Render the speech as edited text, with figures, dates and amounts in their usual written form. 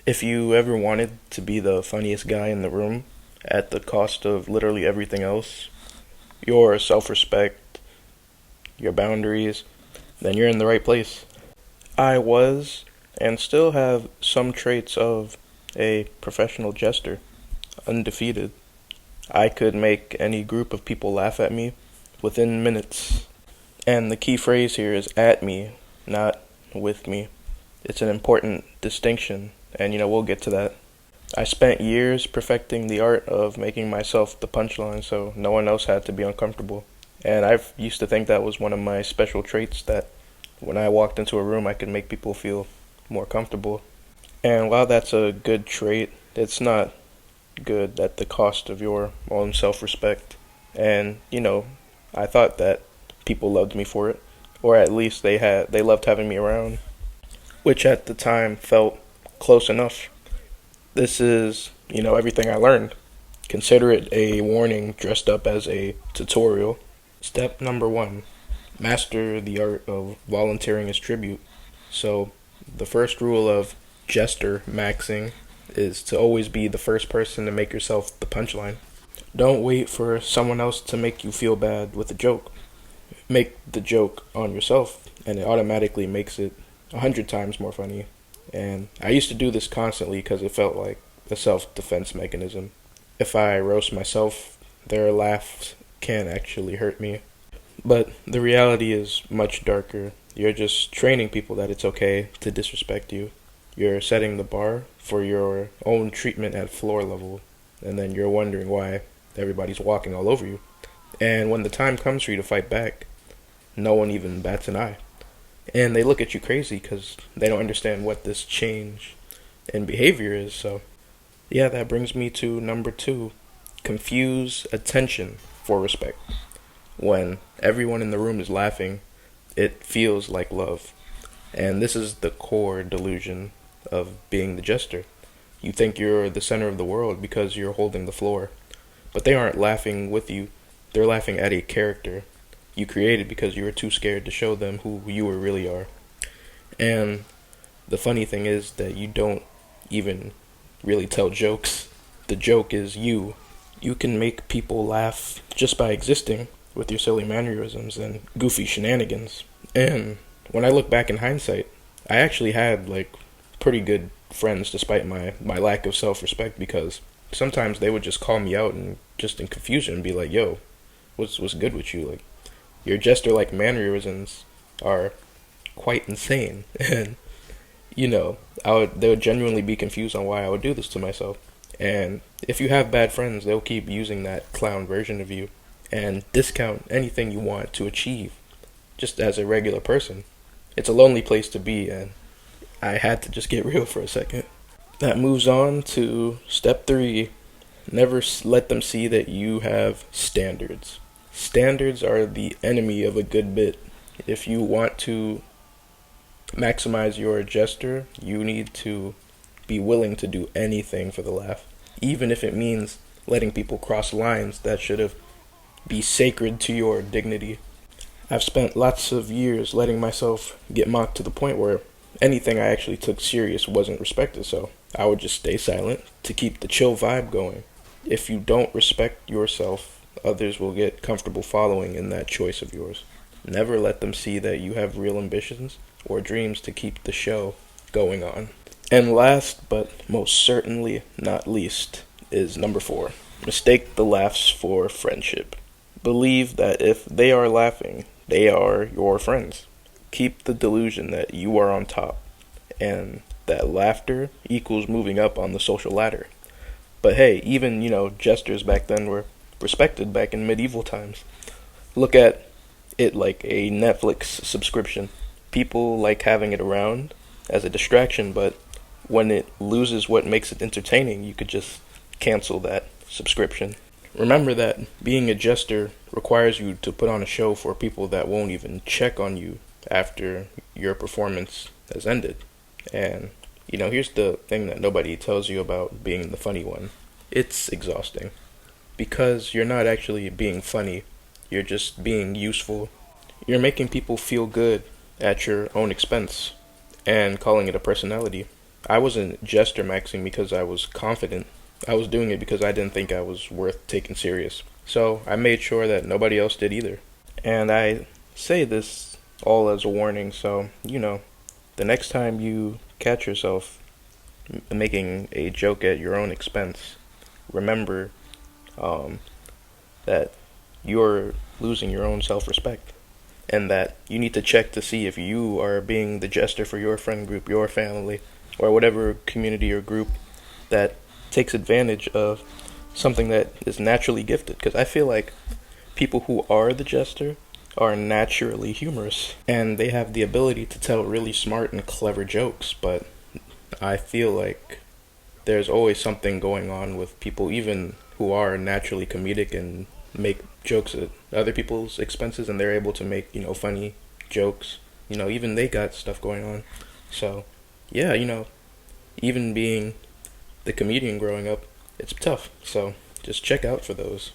If you ever wanted to be the funniest guy in the room at the cost of literally everything else, your self respect, your boundaries, then you're in the right place. I was, and still have, some traits of a professional jester, undefeated. I could make any group of people laugh at me within minutes. And the key phrase here is at me, not with me. It's an important distinction, and we'll get to that. I spent years perfecting the art of making myself the punchline so no one else had to be uncomfortable. And I used to think that was one of my special traits, that when I walked into a room I could make people feel more comfortable. And while that's a good trait, it's not good at the cost of your own self-respect. And, I thought that people loved me for it, or at least they loved having me around, which at the time felt close enough. This is, everything I learned. Consider it a warning dressed up as a tutorial. Step number 1, master the art of volunteering as tribute. So, the first rule of Jestermaxing is to always be the first person to make yourself the punchline. Don't wait for someone else to make you feel bad with a joke. Make the joke on yourself, and it automatically makes it 100 times more funny. And I used to do this constantly because it felt like a self-defense mechanism. If I roast myself, their laughs can actually hurt me. But the reality is much darker. You're just training people that it's okay to disrespect you. You're setting the bar for your own treatment at floor level, and then you're wondering why everybody's walking all over you. And when the time comes for you to fight back, no one even bats an eye. And they look at you crazy because they don't understand what this change in behavior is. So, yeah, that brings me to number 2. Confuse attention for respect. When everyone in the room is laughing, it feels like love. And this is the core delusion of being the jester. You think you're the center of the world because you're holding the floor. But they aren't laughing with you. They're laughing at a character you created because you were too scared to show them who you really are. And the funny thing is that you don't even really tell jokes. The joke is you. You can make people laugh just by existing with your silly mannerisms and goofy shenanigans. And when I look back in hindsight, I actually had pretty good friends despite my lack of self-respect, because sometimes they would just call me out and just in confusion and be like, yo, what's good with you? Your jester-like mannerisms are quite insane. And, they would genuinely be confused on why I would do this to myself. And if you have bad friends, they'll keep using that clown version of you and discount anything you want to achieve just as a regular person. It's a lonely place to be, and I had to just get real for a second. That moves on to step 3. Never let them see that you have standards. Standards are the enemy of a good bit. If you want to maximize your jester, you need to be willing to do anything for the laugh, even if it means letting people cross lines that should have be sacred to your dignity. I've spent lots of years letting myself get mocked to the point where anything I actually took serious wasn't respected, so I would just stay silent to keep the chill vibe going. If you don't respect yourself, others will get comfortable following in that choice of yours. Never let them see that you have real ambitions or dreams to keep the show going on. And last, but most certainly not least, is number 4. Mistake the laughs for friendship. Believe that if they are laughing, they are your friends. Keep the delusion that you are on top, and that laughter equals moving up on the social ladder. But hey, even, jesters back then were respected back in medieval times. Look at it like a Netflix subscription. People like having it around as a distraction, but when it loses what makes it entertaining, you could just cancel that subscription. Remember that being a jester requires you to put on a show for people that won't even check on you after your performance has ended. And, here's the thing that nobody tells you about being the funny one. It's exhausting. Because you're not actually being funny, you're just being useful. You're making people feel good at your own expense and calling it a personality. I wasn't Jestermaxing because I was confident. I was doing it because I didn't think I was worth taking serious. So I made sure that nobody else did either. And I say this all as a warning, so, the next time you catch yourself making a joke at your own expense, remember um, that you're losing your own self respect. And that you need to check to see if you are being the jester for your friend group, your family, or whatever community or group that takes advantage of something that is naturally gifted. Because I feel like people who are the jester are naturally humorous and they have the ability to tell really smart and clever jokes, but I feel like there's always something going on with people, even who are naturally comedic and make jokes at other people's expenses, and they're able to make, funny jokes. Even they got stuff going on. So, yeah, even being the comedian growing up, it's tough. So, just check out for those.